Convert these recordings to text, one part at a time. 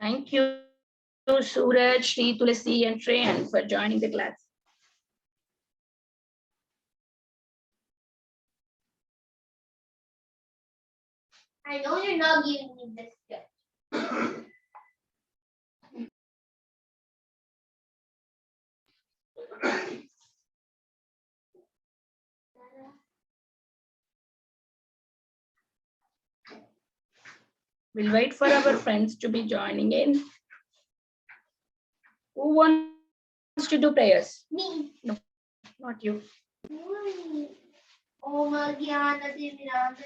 Thank you, Suraj, Sri, Tulasi, and Treyan for joining the class. I know you're not giving me this gift. We'll wait for our friends to be joining in. Who wants to do prayers? Me. No, not you. Om Gyana Divinam.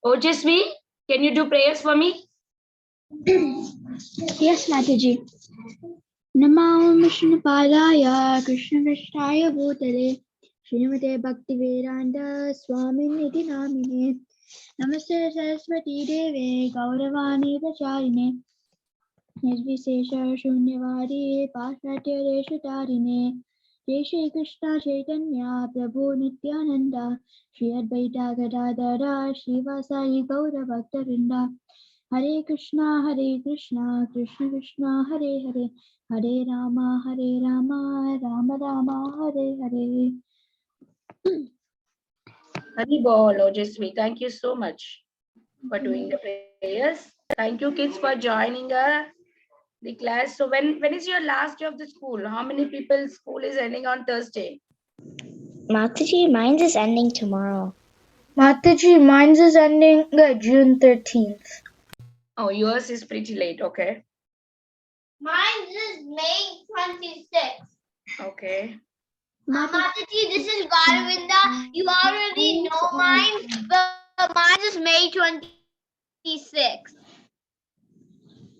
Ojasvi, can you do prayers for me? Yes, Mataji. Namo Vishnu Padaya Krishna Vishnaya Bhutale Srimate Bhakti Vedanta Swami Niti Namine Namaste Saraswati Deve Gauravani Pracharine Nirvisesha Shunyavadi Pasatya Reshatarine Jai Shri Krishna Chaitanya Prabhu Nityananda Shri Advaita Gadadara Shivasai Gaura Bhaktavinda Hare Krishna, Krishna Krishna, Hare Hare, Hare Rama, Rama Rama, Hare Hare. Hari Bol, Ojasvi. Thank you so much for doing the prayers. Thank you, kids, for joining the class. So when is your last day of the school? How many people school is ending on Thursday? Mataji, mine is ending tomorrow. Mataji, mine is ending June 13th. Oh, yours is pretty late. Okay. Mine is May 26th. Okay. Mataji, this is Gandharvika. You already know mine, but mine is May 26th.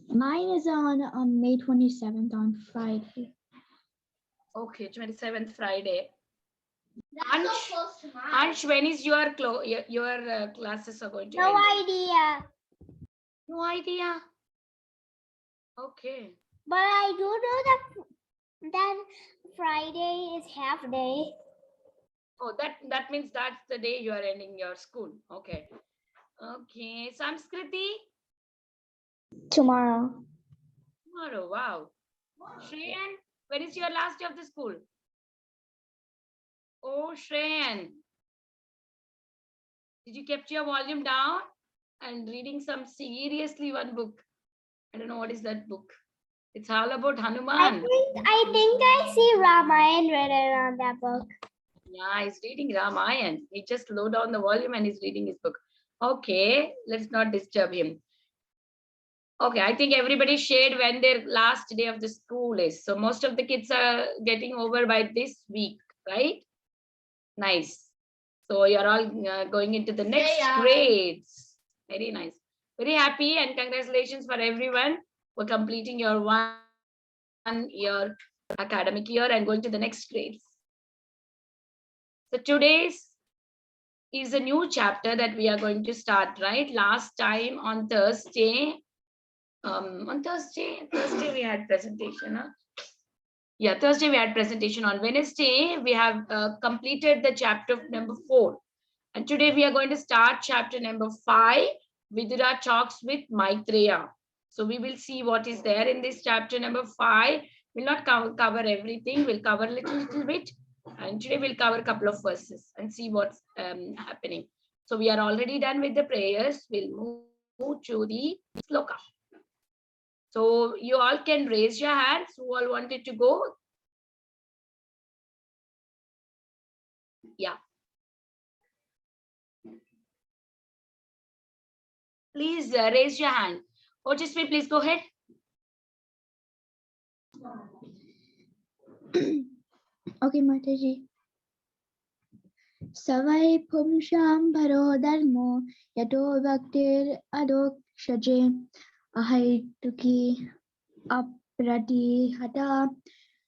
Mine is on May 27th on Friday. Okay, 27th Friday. That's so close to mine. Ansh, when is your classes are going to No end? idea. No idea. Okay. But I do know that Friday is half day. Oh, that means that's the day you are ending your school. Okay. Okay. Samskriti? Tomorrow. Tomorrow. Wow. Shreyan, when is your last day of the school? Oh, Shreyan. Did you kept your volume down and reading some seriously one book? I don't know what is that book. It's all about Hanuman. I think I see Ramayana written on that book. Yeah, he's reading Ramayana. He just low down the volume and he's reading his book. Okay, let's not disturb him. Okay, I think everybody shared when their last day of the school is. So most of the kids are getting over by this week, right? Nice. So you're all going into the next grades. Very nice. Very happy and congratulations for everyone for completing your 1 year academic year and going to the next grades. So today's is a new chapter that we are going to start, right? Last time on Thursday we had presentation. Huh? Yeah, Thursday we had presentation. On Wednesday, we have completed the chapter number 4. And today we are going to start chapter number 5. Vidura talks with Maitreya. So we will see what is there in this chapter number 5. We'll not cover everything. We'll cover a little bit. And today we'll cover a couple of verses and see what's happening. So we are already done with the prayers. We'll move to the sloka. So you all can raise your hands who all wanted to go. Yeah. Please raise your hand. Ojasvi, please go ahead. Okay, Mataji. Savai Pumsham Baro Dharmo Yato Bhaktir Adokshaje Ahaituki Aprati Hata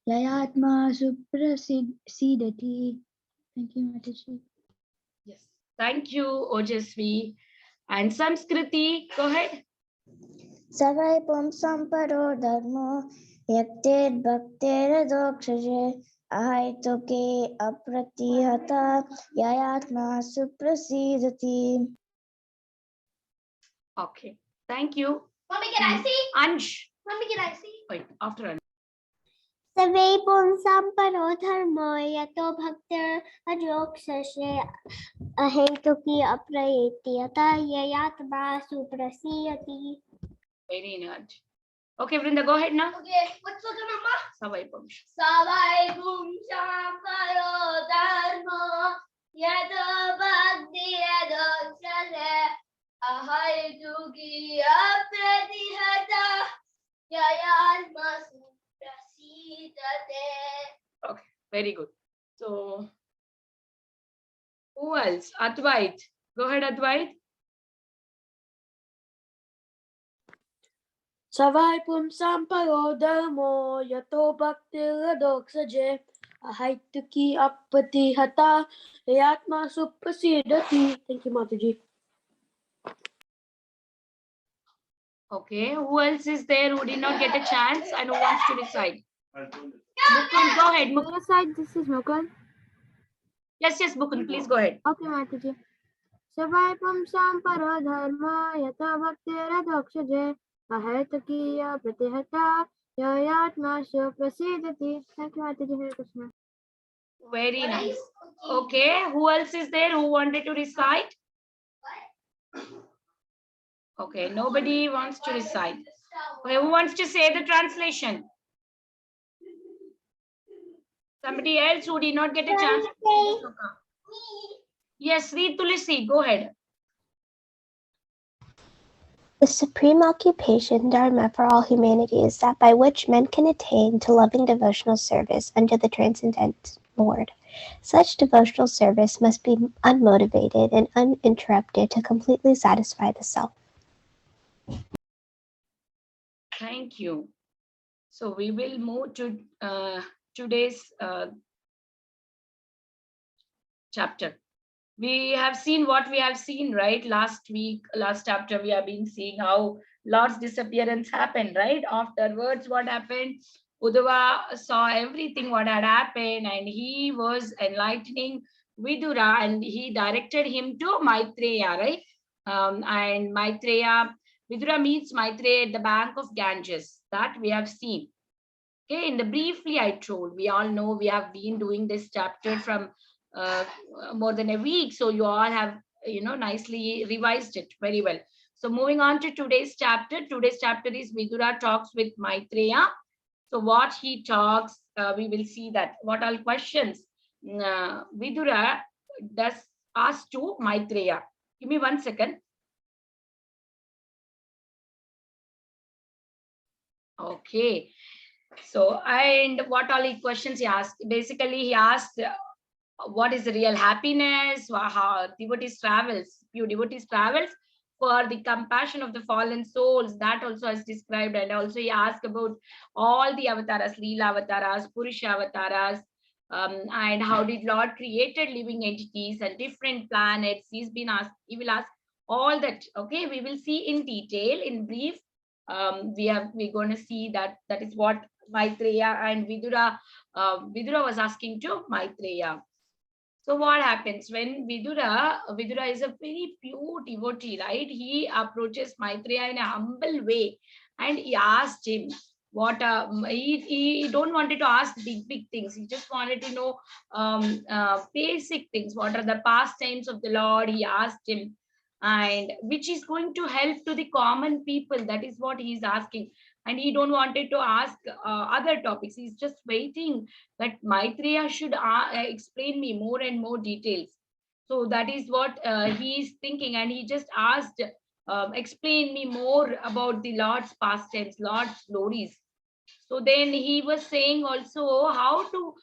Yayatma Suprasidati. Thank you, Mataji. Yes. Thank you, Ojasvi. And Samskriti, go ahead. Savai pumsam paro dharmo yakted bhakter dokshaje ahaitoke apratihata yayatma suprasidati. Okay. Thank you. Mommy, can I see? Ansh. Mommy, can I see? Wait, after Ansh. Savai pumsam paro dharmo yato bhaktir adyoksashe ahetuki aprayeti yata yayatma suprasiyati. Very nice. Okay, Vrinda, go ahead now. Okay, what's the mama? Savai Pumsh. Savai pumsam paro dharmo yato bhaktir adyoksashe ahetuki apratihata yayatma suprasiyati. Okay, very good. So, who else? Advait. Go ahead, Advait. Savai pumsam paro dharmo yato bhaktir doksaje ahaituki appati hata yatma suprasidati. Thank you, Mataji. Okay, who else is there who did not get a chance and who wants to recite? Mukund, go ahead. Mukund. Side, this is Mukul. Yes, Mukund, please go ahead. Okay, Mataji. Savai Pumsam Paro Dharma Yata Bhaktira Dokshaje Ahaitakiya Pratihata Yayatma Suprasidati. Thank you, Mataji. Hare Krishna. Very nice. Okay, who else is there who wanted to recite? Okay, nobody wants to recite. Okay, who wants to say the translation? Somebody else who did not get a chance. Yes, read Tulsi. Go ahead. The supreme occupation, dharma for all humanity, is that by which men can attain to loving devotional service unto the transcendent Lord. Such devotional service must be unmotivated and uninterrupted to completely satisfy the self. Thank you. So we will move to today's chapter. We have seen what we have seen, right? Last week, last chapter, we have been seeing how Lord's disappearance happened, right? Afterwards, what happened? Uddhava saw everything what had happened and he was enlightening Vidura and he directed him to Maitreya, right? And Maitreya, Vidura meets Maitreya at the bank of Ganges. That we have seen. Okay, in the briefly I told, we all know we have been doing this chapter from more than a week, so you all have nicely revised it very well. So moving on to today's chapter is Vidura talks with Maitreya. So what he talks, we will see that what all questions Vidura does ask to Maitreya. Give me 1 second. Okay, so and what all the questions he asked, basically he asked what is the real happiness, how devotees travels, few devotees travels for the compassion of the fallen souls, that also is described. And also he asked about all the avatars, Leela avatars, Purusha avatars, and how did Lord created living entities and different planets. He's been asked, he will ask all that. Okay, we will see in detail, in brief. We're going to see that is what Maitreya and Vidura was asking to Maitreya. So what happens when Vidura is a very pure devotee, right? He approaches Maitreya in a humble way and he asked him what he don't wanted to ask big things. He just wanted to know basic things. What are the pastimes of the Lord? He asked him, and which is going to help to the common people. That is what he is asking. And he don't wanted to ask other topics. He's just waiting that Maitreya should explain me more and more details. So that is what he is thinking, and he just asked, explain me more about the Lord's pastimes, Lord's glories. So then he was saying also how to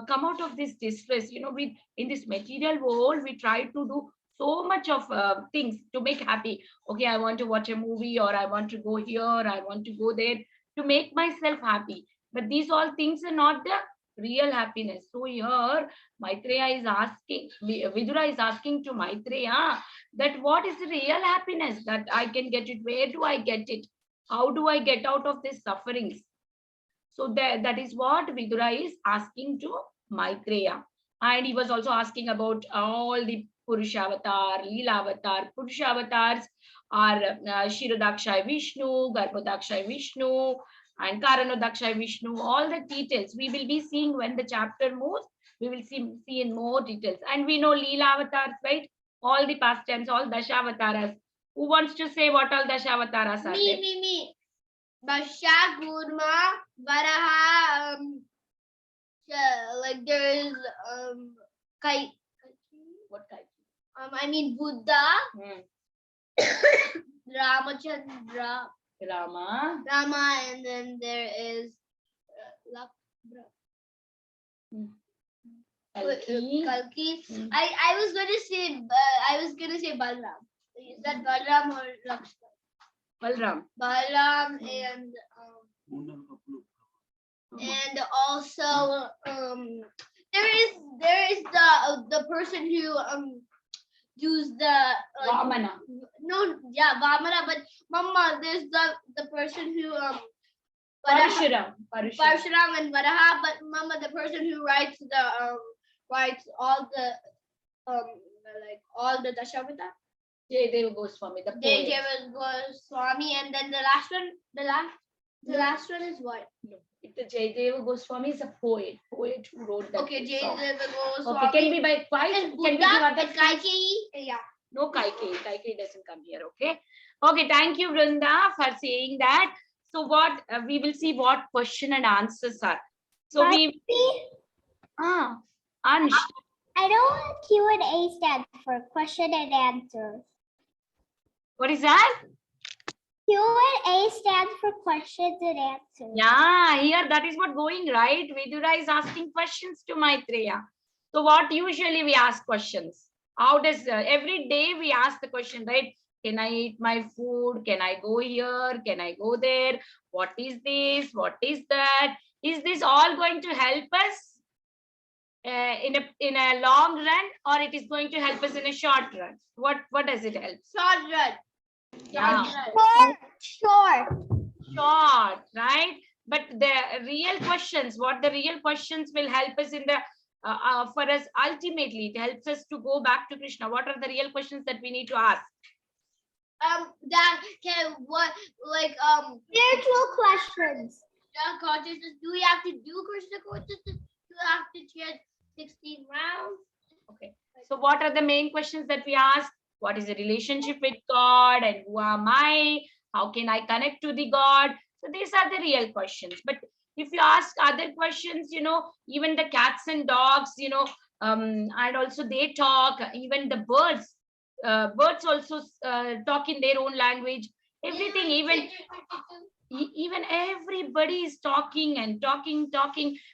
come out of this distress. We in this material world, we try to do so much of things to make happy. Okay, I want to watch a movie, or I want to go here, I want to go there to make myself happy. But these all things are not the real happiness. So here Maitreya is asking, Vidura is asking to Maitreya that what is the real happiness that I can get it? Where do I get it? How do I get out of these sufferings? So that is what Vidura is asking to Maitreya. And he was also asking about all the Purushavatar, Leelavatar. Purushavatars are Shirodakshay Vishnu, Garbhodakshay Vishnu, and Karanodakshay Vishnu. All the details we will be seeing when the chapter moves. We will see in more details. And we know Leelavatars, right? All the pastimes, all Dashavataras. Who wants to say what all Dashavataras are? Me. Basha, Gurma, Varaha, like there's Kai. What kind? I mean Buddha, Ramachandra, Rama. Rama, and then there is Kalki. I was gonna say Balram. Is that Balram or Lakshman? Balram. Balram and also there is the person who use the Vamana. Vamana, but Mama, there's the person who Parshuram. Parshuram and Varaha, but Mama, the person who writes all the like all the Dashavata. Jayadeva Goswami, the poet. Jayadeva Goswami, and then the last one is what? No, the Jayadeva Goswami is a poet who wrote that. Okay, song. Jayadeva Goswami. Okay, can we by quiet? Can we give other? Kaikeyi? Yeah. No, Kaikeyi doesn't come here. Okay. Okay. Thank you, Vrinda, for saying that. So what we will see what question and answers are. So Ansh. I know what Q&A stands for, question and answers. What is that? Q&A stands for questions and answers. Yeah, here that is what going right. Vidura is asking questions to Maitreya. So what usually we ask questions? How does every day we ask the question, right? Can I eat my food? Can I go here? Can I go there? What is this? What is that? Is this all going to help us in a long run, or it is going to help us in a short run? What does it help? Short run. Yeah. Short, right? But the real questions, what the real questions will help us in the for us ultimately, it helps us to go back to Krishna. What are the real questions that we need to ask? That can what like Spiritual questions. consciousness. Do we have to do Krishna consciousness? Do we have to chant 16 rounds? Okay. So what are the main questions that we ask? What is the relationship with God, and who am I? How can I connect to the God? So these are the real questions. But if you ask other questions, even the cats and dogs, and also they talk, even the birds also talk in their own language. Everything, even everybody is talking and talking,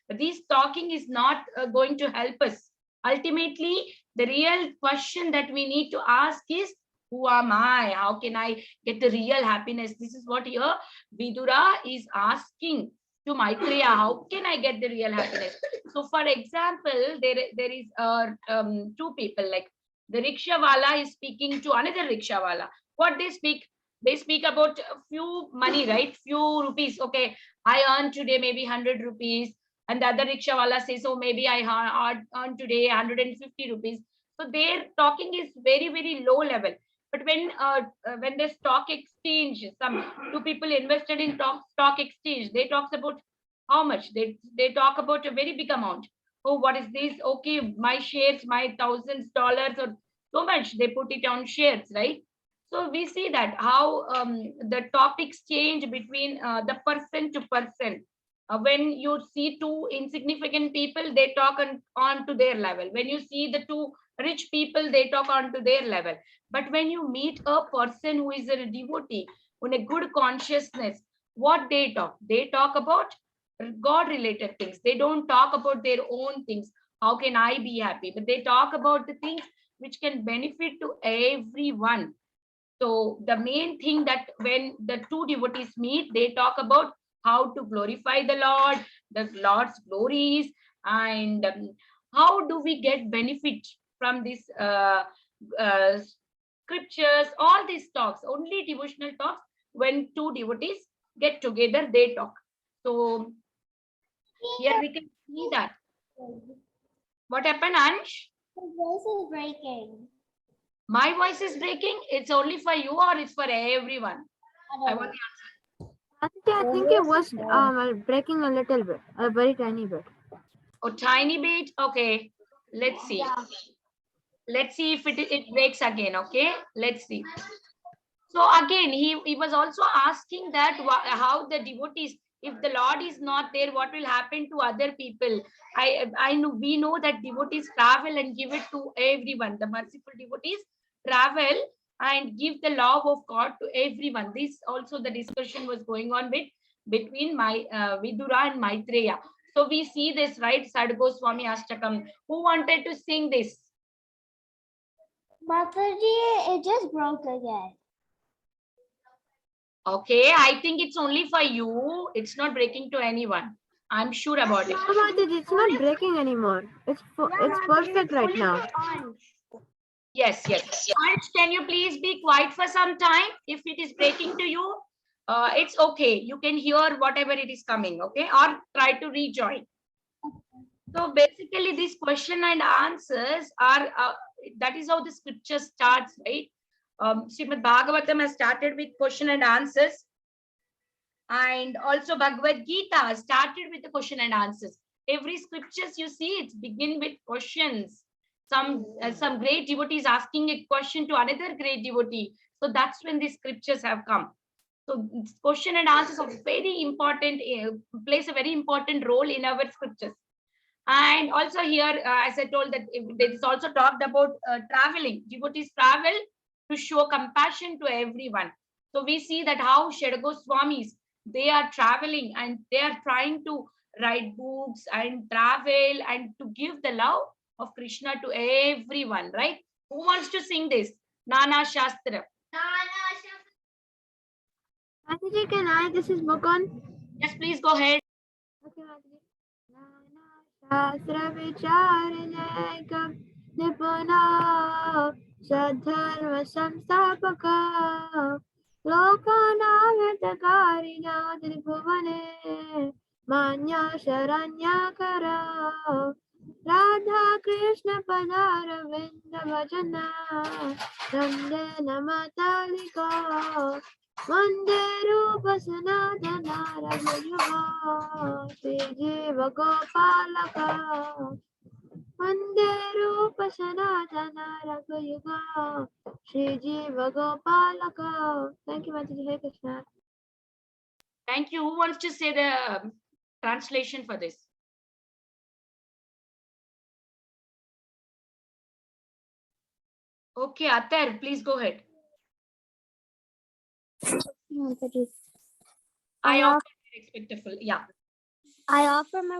but this talking is not going to help us. Ultimately, the real question that we need to ask is, who am I? How can I get the real happiness? This is what here Vidura is asking to Maitreya. How can I get the real happiness? So for example, there is two people, like the rickshawala is speaking to another rickshawala. What they speak? They speak about a few money, right? Few rupees. Okay, I earned today maybe 100 rupees. And the other rickshawala says, oh, maybe I earned today 150 rupees. So their talking is very, very low level. But when the stock exchange, some two people invested in stock exchange, they talks about how much. They talk about a very big amount. Oh, what is this? Okay, my shares, my thousands dollars or so much. They put it on shares, right? So we see that how the topics change between the person to person. When you see two insignificant people, they talk on to their level. When you see the two rich people, they talk on to their level. But when you meet a person who is a devotee, in a good consciousness, what they talk? They talk about God related things. They don't talk about their own things. How can I be happy? But they talk about the things which can benefit to everyone. So the main thing that when the two devotees meet, they talk about how to glorify the Lord, the Lord's glories, and how do we get benefit from this uh, scriptures, all these talks, only devotional talks. When two devotees get together, they talk. So here we can see that. What happened, Ansh? The voice is breaking. My voice is breaking. It's only for you or it's for everyone? I want the answer. I think it was breaking a little bit, a very tiny bit. Oh, tiny bit. Okay. Let's see. Let's see if it breaks again. Okay. Let's see. So again, he was also asking that how the devotees, if the Lord is not there, what will happen to other people? I know, we know that devotees travel and give it to everyone. The merciful devotees travel and give the love of God to everyone. This also the discussion was going on between my Vidura and Maitreya. So we see this, right? Sad Goswami Ashtakam. Who wanted to sing this? Mataji, it just broke again. Okay, I think it's only for you. It's not breaking to anyone. I'm sure about it. No, Mataji, it's not breaking anymore. It's perfect right now. Yes, yes. Ansh, can you please be quiet for some time? If it is breaking to you, it's okay. You can hear whatever it is coming, okay? Or try to rejoin. So basically, these question and answers are, that is how the scripture starts, right? Srimad Bhagavatam has started with question and answers. And also Bhagavad Gita started with the question and answers. Every scriptures you see, it's begin with questions. Some great devotee is asking a question to another great devotee. So that's when these scriptures have come. So question and answers are very important, plays a very important role in our scriptures. And also here, as I told, that it is also talked about traveling. Devotees travel to show compassion to everyone. So we see that how Goswamis, they are traveling and they are trying to write books and travel and to give the love of Krishna to everyone, right? Who wants to sing this? Nana Shastra. Mataji, can I? This is book on. Yes, please go ahead. Okay, Mataji. Shastra Vicharanyakam Nipuna Sadharma Samstapaka Lokana Vitakarina Tribhuvane Manya Sharanyakara Radha Krishna Padara Vinda Bhajana Nande Namatalika Vande Rupa Sanatana Raghuyuga Sri Jiva Gopalaka Vande Rupa Sanatana Raghuyuga Sri Jiva Gopalaka. Thank you, Mataji. Hare Krishna. Thank you. Who wants to say the translation for this? Okay, Atar, please go ahead. I offer respectful. Yeah. I offer my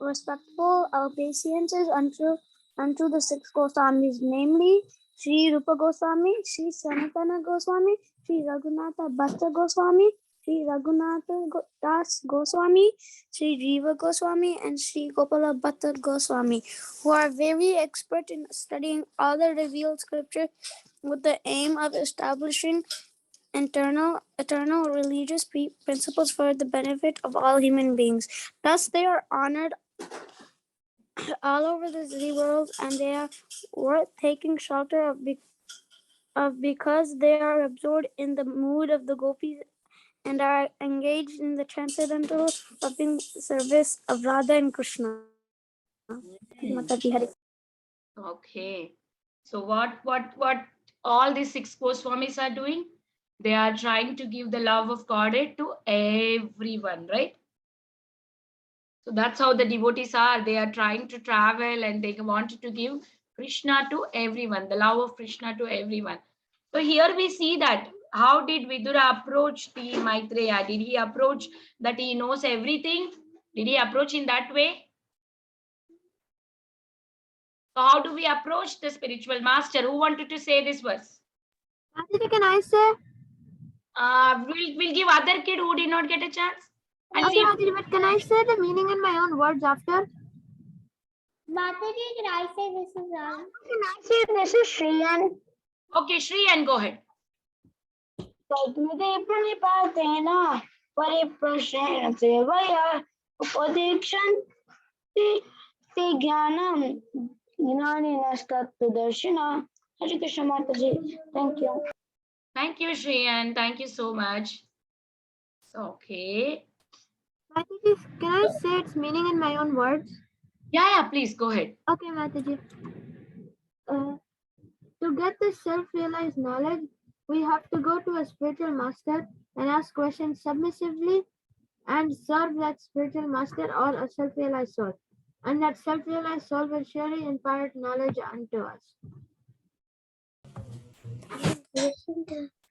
respectful obeisances unto the six Goswamis, namely Sri Rupa Goswami, Sri Sanatana Goswami, Sri Raghunatha Bhatta Goswami, Sri Raghunatha Das Goswami, Sri Jiva Goswami, and Sri Gopala Bhatta Goswami, who are very expert in studying all the revealed scripture with the aim of establishing eternal religious principles for the benefit of all human beings. Thus, they are honored all over the three worlds, and they are worth taking shelter of because they are absorbed in the mood of the gopis and are engaged in the transcendental loving service of Radha and Krishna. Okay. So what all these six Goswamis are doing? They are trying to give the love of Godhead to everyone, right? So that's how the devotees are. They are trying to travel and they wanted to give Krishna to everyone, the love of Krishna to everyone. So here we see that how did Vidura approach the Maitreya? Did he approach that he knows everything? Did he approach in that way? So how do we approach the spiritual master? Who wanted to say this verse? Mataji, can I say? We'll give other kid who did not get a chance. And Okay, Mataji, but can I say the meaning in my own words after? Mataji, can I say this is wrong? Can I say this is Shriyan? okay, Shri, and go ahead. तद्विधि प्रणिपातेन परिप्रश्नेन सेवया उपदेक्षन्ति ते ज्ञानं ज्ञानिनस्तत्त्वदर्शिनः. Hare Krishna Mataji. Thank you. Thank you, Shri, and thank you so much. So, okay. Mataji, can I say its meaning in my own words? Yeah, please go ahead. Okay, Mataji. To get this self-realized knowledge, we have to go to a spiritual master and ask questions submissively and serve that spiritual master or a self-realized soul. And that self-realized soul will surely impart knowledge unto us.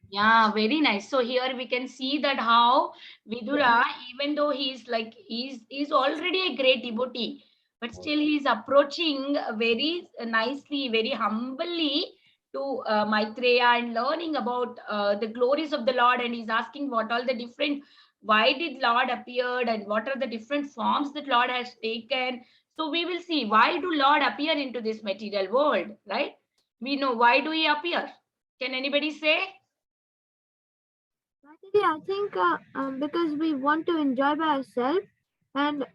Yeah, very nice. So here we can see that how Vidura, even though he's already a great devotee, but still he's approaching very nicely, very humbly to Maitreya and learning about the glories of the Lord, and he's asking what all the different, why did Lord appeared and what are the different forms that Lord has taken. So we will see, why do Lord appear into this material world, right? We know why do he appear. Can anybody say? Mataji, I think because we want to enjoy by ourselves and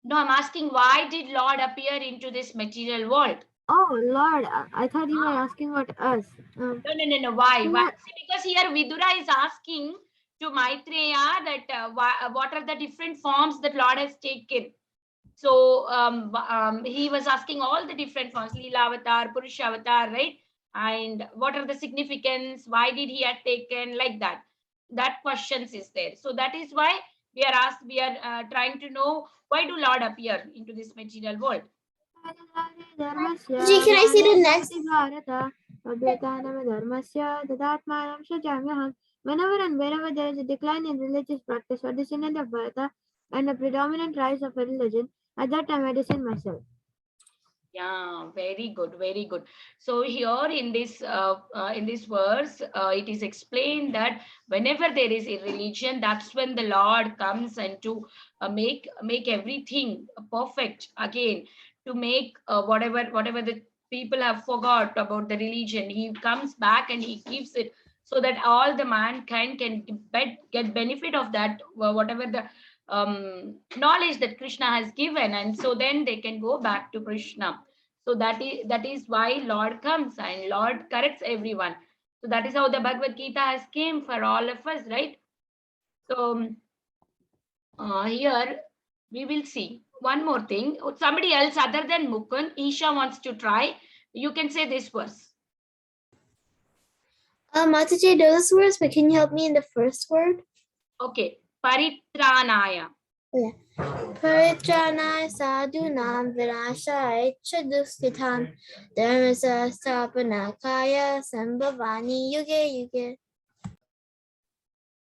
No, I'm asking why did Lord appear into this material world? oh Lord, I thought you were asking about us. No. Why? Yeah. See, because here Vidura is asking to Maitreya that what are the different forms that Lord has taken. So he was asking all the different forms, Leela avatar, Purusha avatar, right? And what are the significance? Why did he have taken like that? That questions is there. So that is why we are trying to know why do Lord appear into this material world. Ji, can I see the next? Whenever and wherever there is a decline in religious practice or descendant of Bharata and a predominant rise of a religion, at that time I descend myself. Yeah, very good, very good. So here in this verse, it is explained that whenever there is a religion, that's when the Lord comes and to make everything perfect again, to make whatever the people have forgot about the religion. He comes back and he gives it so that all the mankind can get benefit of that whatever the knowledge that Krishna has given, and so then they can go back to Krishna. So that is why Lord comes and Lord corrects everyone. So that is how the Bhagavad Gita has came for all of us, right? So here we will see one more thing. Somebody else other than Mukund, Isha wants to try. You can say this verse. Mataji, those words, but can you help me in the first word? Okay, Paritranaya. Paritranaya sadhunam vinashaya chaduskitam dharmasa sthapanakaya sambhavani yuge yuge.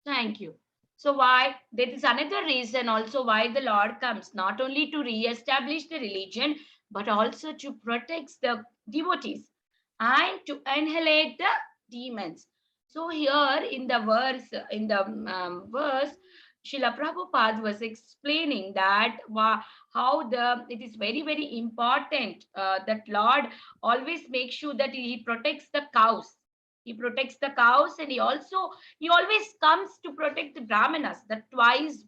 Thank you. So why there is another reason also why the Lord comes, not only to re-establish the religion, but also to protect the devotees and to annihilate the demons. So here in the verse, Srila Prabhupada was explaining that how it is very, very important that Lord always makes sure that he protects the cows. He protects the cows, and he always comes to protect the brahmanas, the twice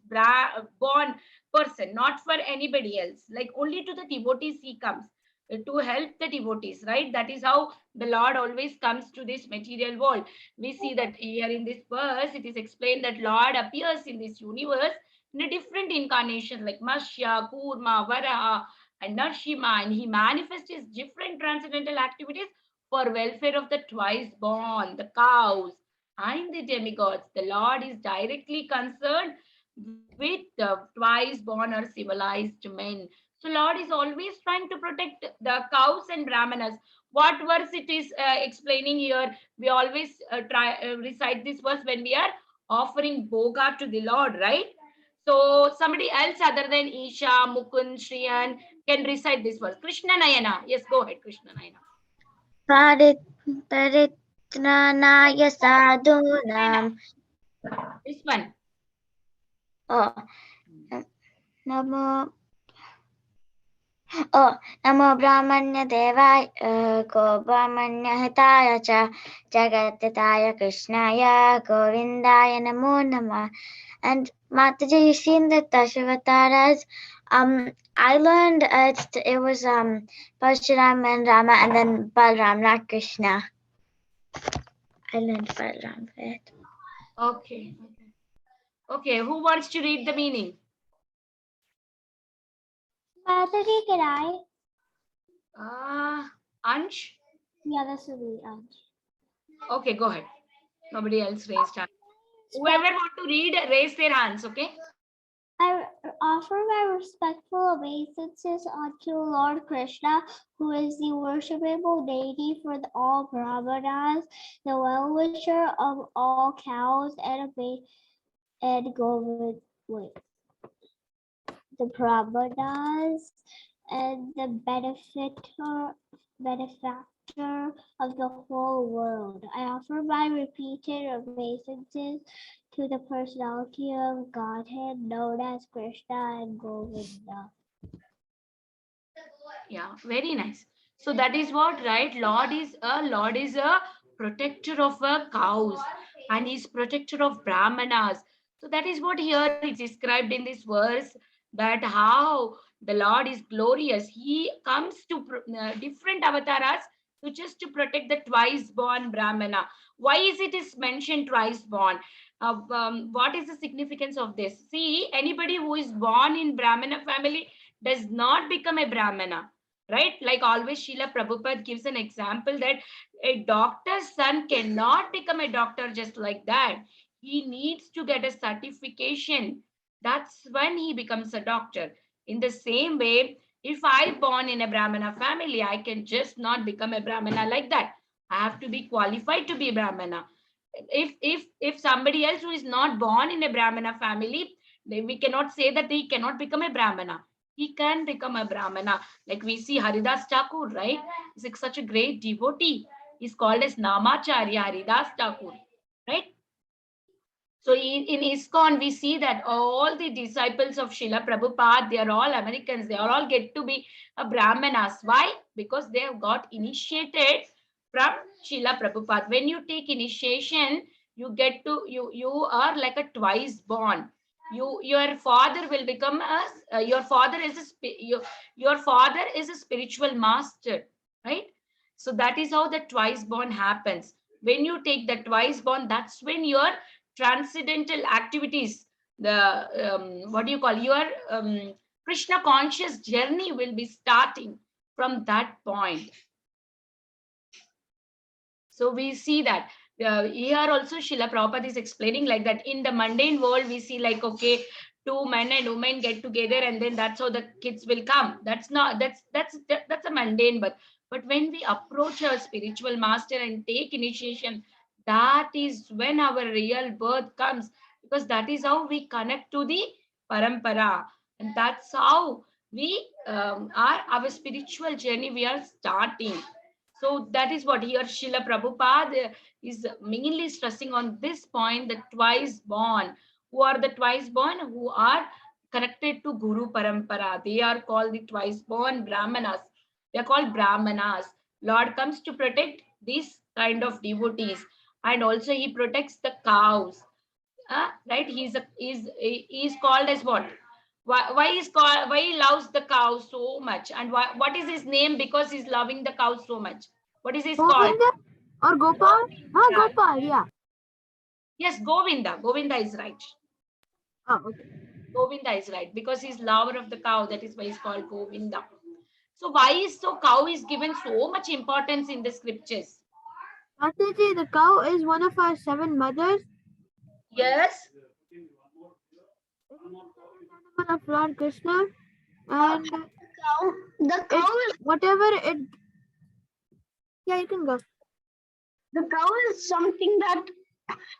born person, not for anybody else. Like only to the devotees he comes to help the devotees, right? That is how the Lord always comes to this material world. We see that here in this verse, it is explained that Lord appears in this universe in a different incarnation like Mashya, Kurma, Varaha, and Narshima, and he manifests his different transcendental activities for welfare of the twice born, the cows, and the demigods. The Lord is directly concerned with the twice born or civilized men. So Lord is always trying to protect the cows and brahmanas What verse it is explaining here? We always try recite this verse when we are offering bhoga to the Lord, right? So somebody else other than Isha, Mukund, Shriyan can recite this verse. Krishna Nayana. Yes, go ahead, Krishna Nayana. Paritranaya sadhunam. This one. Oh, Namo. Oh, Namo Brahmanya Devaya Go Brahmanya Hitaya Cha Jagatataya Krishnaya Govindaya Namo Namah. And Mataji, you've seen the Dashavataras. I learned it was Parshuram and Rama and then Balram, not Krishna. I learned Balram for it. Okay. Okay, who wants to read the meaning? Mataji, can I? Ansh? Yeah, this will be Okay, go ahead. Nobody else raised hand. Whoever want to read, raise their hands, okay? I offer my respectful obeisances unto Lord Krishna, who is the worshipable deity for all Brahmanas, the well-wisher of all cows, and the Brahmanas, and the benefactor of the whole world. I offer my repeated obeisances to the personality of Godhead known as Krishna and Govinda. Yeah, very nice. So that is what, right? Lord is a protector of cows, and he's protector of brahmanas. So that is what here is described in this verse, that how the Lord is glorious. He comes to different avatars to just to protect the twice born brahmana. Why is it is mentioned twice born? What is the significance of this? See, anybody who is born in brahmana family does not become a brahmana, right? Like always, Srila Prabhupada gives an example that a doctor's son cannot become a doctor just like that. He needs to get a certification. That's when he becomes a doctor. In the same way, if I born in a Brahmana family, I can just not become a Brahmana like that. I have to be qualified to be a Brahmana. If somebody else who is not born in a Brahmana family, we cannot say that he cannot become a Brahmana. He can become a Brahmana. Like we see Haridas Thakur, right? He's like such a great devotee. He's called as Namacharya Haridas Thakur, right? So in ISKCON, we see that all the disciples of Srila Prabhupada, they are all Americans. They are all get to be a Brahmanas. Why? Because they have got initiated from Srila Prabhupada. When you take initiation, you get to, you are like a twice born. Your father will become your father is your father is a spiritual master, right? So that is how the twice born happens. When you take the twice born, that's when your transcendental activities, the what do you call, your Krishna conscious journey will be starting from that point. So we see that here also Srila Prabhupada is explaining like that in the mundane world we see like, okay, two men and women get together and then that's how the kids will come. That's not, that's a mundane, but when we approach our spiritual master and take initiation, that is when our real birth comes, because that is how we connect to the parampara, and that's how we are our spiritual journey we are starting. So that is what here Srila Prabhupada is mainly stressing on this point, the twice born. Who are the twice born? Who are connected to Guru Parampara. They are called the twice born Brahmanas. They are called Brahmanas. Lord comes to protect these kind of devotees. And also he protects the cows. Right? He's called as what? Why is called, why he loves the cow so much, and what is his name? Because he's loving the cow so much. What is his called? Govinda or Gopal? Govinda. Gopal, yeah. Yes, Govinda. Govinda is right. Oh, okay. Govinda is right because he's lover of the cow. That is why he's called Govinda. So why is so cow is given so much importance in the scriptures? Mataji, the cow is one of our 7 mothers. Yes. Of Lord Krishna, and The cow is whatever it Yeah, you can go. The cow is something that,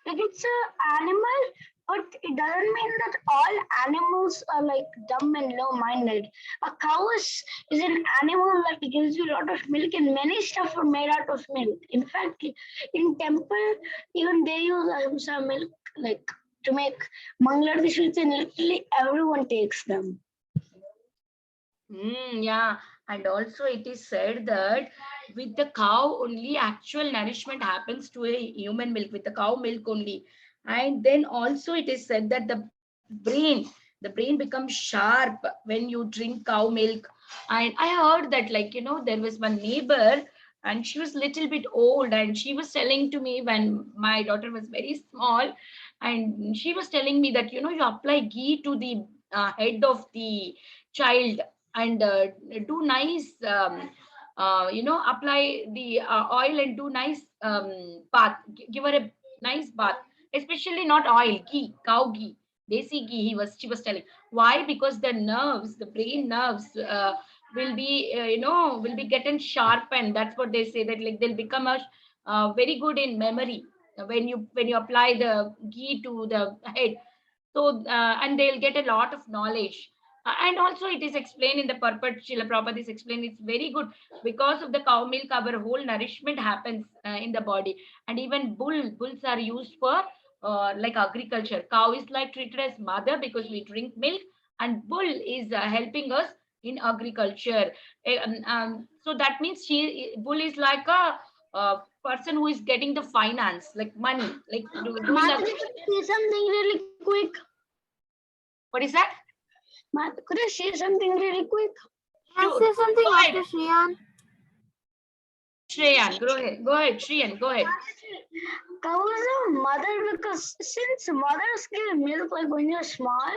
like, it's an animal, but it doesn't mean that all animals are like dumb and low-minded. A cow is an animal that gives you a lot of milk, and many stuff are made out of milk. In fact, in temple, even they use ahimsa milk, like, to make manglar dishes, and literally everyone takes them. Yeah, and also it is said that with the cow only actual nourishment happens to a human milk, with the cow milk only. And then also it is said that the brain becomes sharp when you drink cow milk. And I heard that, like, there was one neighbor, and she was little bit old, and she was telling to me when my daughter was very small, and she was telling me that, you apply ghee to the head of the child, and do nice, apply the oil and do nice bath. Give her a nice bath, especially not oil, ghee, cow ghee, desi ghee. She was telling why, because the nerves, the brain nerves, will be getting sharpened. That's what they say, that like they'll become very good in memory when you apply the ghee to the head. So and they'll get a lot of knowledge. And also it is explained in the purport, Srila Prabhupada is explained, it's very good. Because of the cow milk, our whole nourishment happens in the body. And even bulls are used for like agriculture. Cow is like treated as mother because we drink milk, and bull is helping us in agriculture. So that means bull is like a person who is getting the finance, like money, like doing a. Mataji, could I say something really quick? What is that? Could I say something really quick? Can I say something Go after ahead, Shreyan? Shreyan. Go ahead, Shreyan. Go ahead. Cow is a mother because since mothers give milk like when you're small,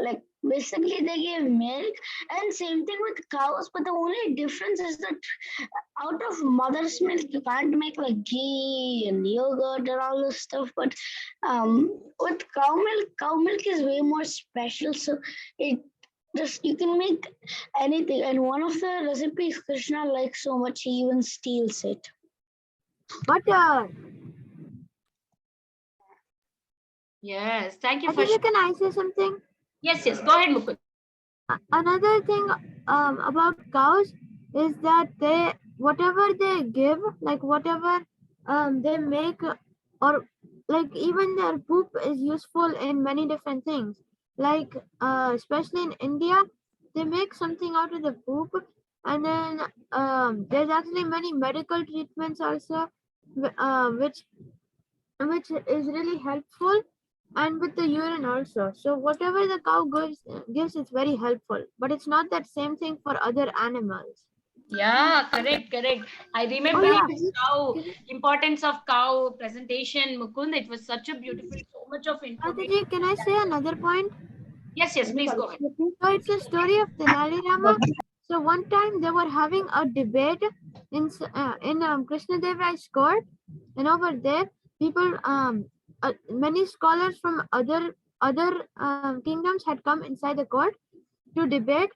like basically they give milk, and same thing with cows. But the only difference is that out of mother's milk you can't make like ghee and yogurt and all this stuff. But with cow milk is way more special. So it just you can make anything. And one of the recipes Krishna likes so much, he even steals it. Butter. Yes, thank you for. Mataji, can I say something? Yes, go ahead, Mukund. Another thing about cows is that whatever they give, like whatever they make, or like even their poop is useful in many different things. Like especially in India, they make something out of the poop, and then there's actually many medical treatments also, which is really helpful, and with the urine also. So whatever the cow gives, it's very helpful, but it's not that same thing for other animals. Yeah, correct. I remember yeah. cow, importance of cow presentation, Mukund. It was such a beautiful, so much of information. Mataji, can I say another point? Yes, please go ahead. So it's a story of Tenali Rama. So one time they were having a debate in Krishna Dev Rai's court, and over there people many scholars from other kingdoms had come inside the court to debate,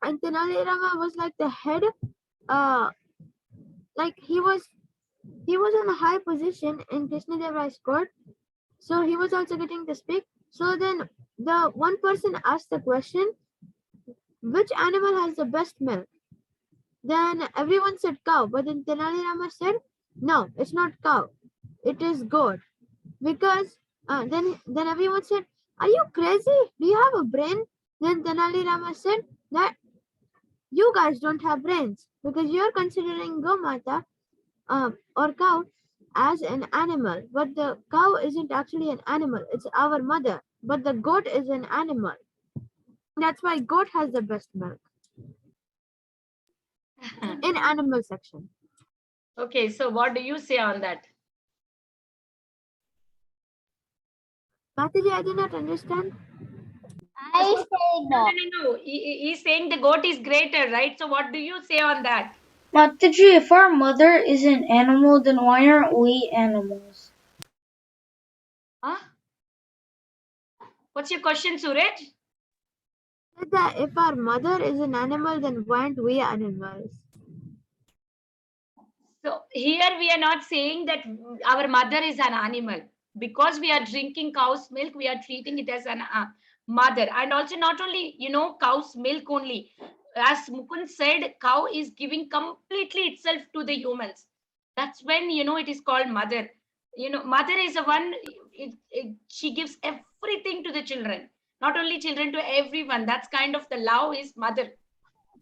and Tenali Rama was like the head, like he was on a high position in Krishna Dev Rai's court, so he was also getting to speak. So then the one person asked the question, which animal has the best milk? Then everyone said cow, but then Tenali Rama said, no, it's not cow, it is goat. Because then everyone said, are you crazy? Do you have a brain? Then Tenali Rama said that you guys don't have brains because you're considering Gomata or cow as an animal, but the cow isn't actually an animal, it's our mother. But the goat is an animal. That's why goat has the best milk in animal section. Okay, so what do you say on that? Mataji, I did not understand. I say no. No. He's saying the goat is greater, right? So what do you say on that? Mataji, if our mother is an animal, then why aren't we animals? Huh? What's your question, Suraj? Said that if our mother is an animal, then why aren't we animals? So here we are not saying that our mother is an animal. Because we are drinking cow's milk, we are treating it as an mother. And also not only, cow's milk only. As Mukund said, cow is giving completely itself to the humans. That's when, it is called mother. Mother is the one, she gives everything to the children. Not only children, to everyone. That's kind of the love is mother.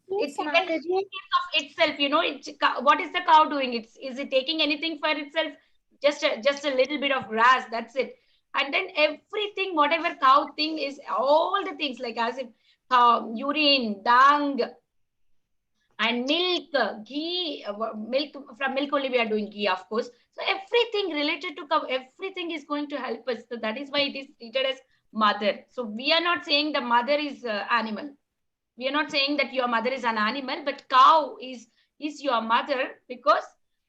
It's even Mataji. of itself, what is the cow doing? Is it taking anything for itself? Just a little bit of grass, that's it. And then everything, whatever cow thing is, all the things, like as if urine, dung, and milk, ghee, milk, from milk only we are doing ghee, of course. So everything related to cow, everything is going to help us. So that is why it is treated as mother. So we are not saying the mother is animal. We are not saying that your mother is an animal, but cow is your mother, because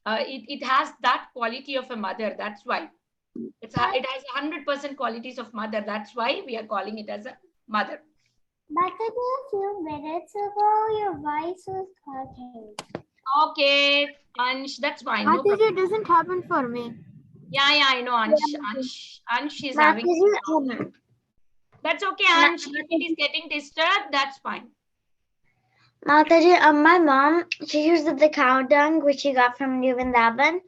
it has that quality of a mother. That's why it has 100% qualities of mother. That's why we are calling it as a mother. Mataji, a few minutes ago, your voice was cutting. Okay, Ansh, that's fine. No Mataji, it problem. doesn't happen for me. Yeah, I know, Ansh is having. Mataji, That's okay, Ansh. If it is getting disturbed, that's fine. Mataji, my mom, she uses the cow dung which she got from New Vrindavan.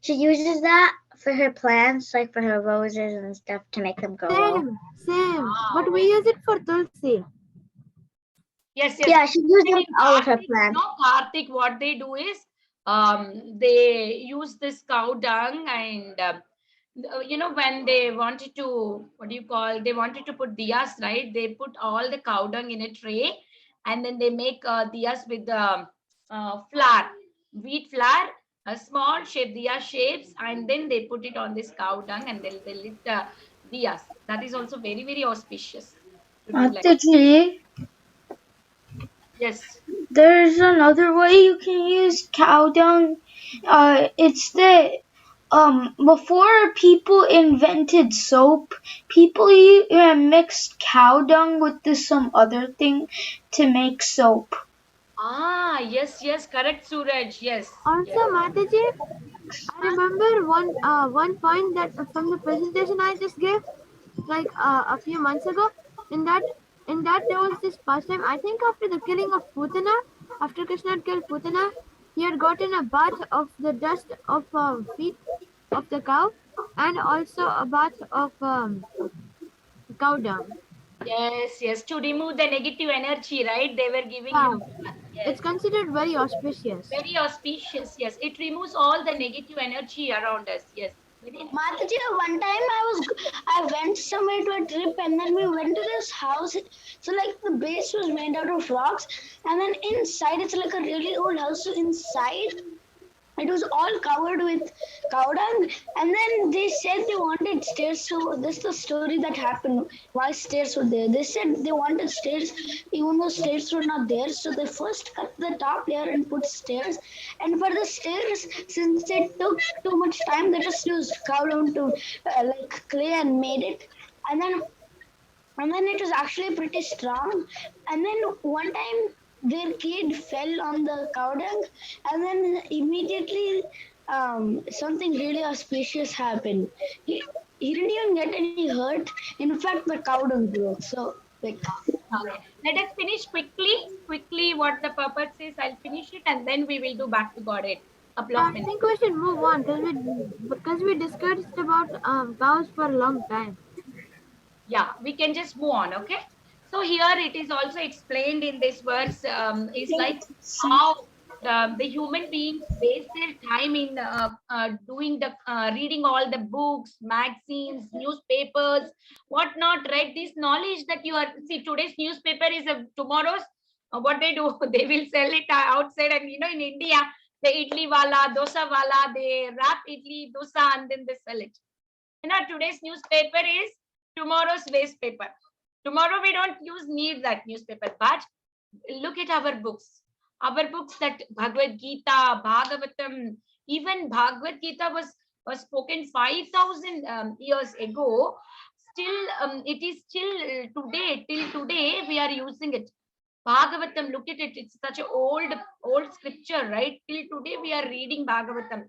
She uses that for her plants, like for her roses and stuff, to make them grow. Same. But Wow. we use it for tulsi. Yes. Yeah, she uses it In for all of her Kartik, plants. Kartik, what they do is, they use this cow dung, and when they wanted to, what do you call? They wanted to put diyas, right? They put all the cow dung in a tray, and then they make diyas with the flour, wheat flour, a small shape, diya shapes, and then they put it on this cow dung, and they lit diyas. That is also very, very auspicious to do like. Mataji, Yes. there's another way you can use cow dung. It's that before people invented soap, people mixed cow dung with some other thing to make soap. Yes, correct, Suraj. Yes, Also, yes. Mataji, I remember one point that from the presentation I just gave, like a few months ago. In that there was this pastime. I think after the killing of Putana, after Krishna had killed Putana, he had gotten a bath of the dust of feet of the cow, and also a bath of cow dung. Yes. To remove the negative energy, right? They were giving Yeah, him. it's Yes. considered very auspicious. Very auspicious. Yes. It removes all the negative energy around us. Yes. Very nice. Mataji, one time I went somewhere to a trip and then we went to this house. So like the base was made out of rocks and then inside it's like a really old house. So inside it was all covered with cow dung, and then they said they wanted stairs. So this is the story that happened. Why stairs were there? They said they wanted stairs, even though stairs were not there. So they first cut the top layer and put stairs. And for the stairs, since it took too much time, they just used cow dung to like clay and made it. And then it was actually pretty strong. And then one time their kid fell on the cow dung, and then immediately something really auspicious happened. He didn't even get any hurt. In fact, the cow dung broke. So like Okay. Let us finish quickly what the purpose is. I'll finish it, and then we will do back to Godhead. Couple of I minutes. think we should move on because we discussed about cows for a long time. Yeah, we can just move on. Okay. So here it is also explained in this verse, is like how the human beings waste their time in doing the reading all the books, magazines, newspapers, whatnot, right? This knowledge that you are, see, today's newspaper is a tomorrow's, what they do, they will sell it outside. And in India, the idli wala, dosa wala, they wrap idli dosa and then they sell it. Today's newspaper is tomorrow's waste paper. Tomorrow we don't need that newspaper, but look at our books. Our books, that Bhagavad Gita, Bhagavatam, even Bhagavad Gita was spoken 5,000 years ago. Still, it is still today, till today, we are using it. Bhagavatam, look at it. It's such an old scripture, right? Till today we are reading Bhagavatam.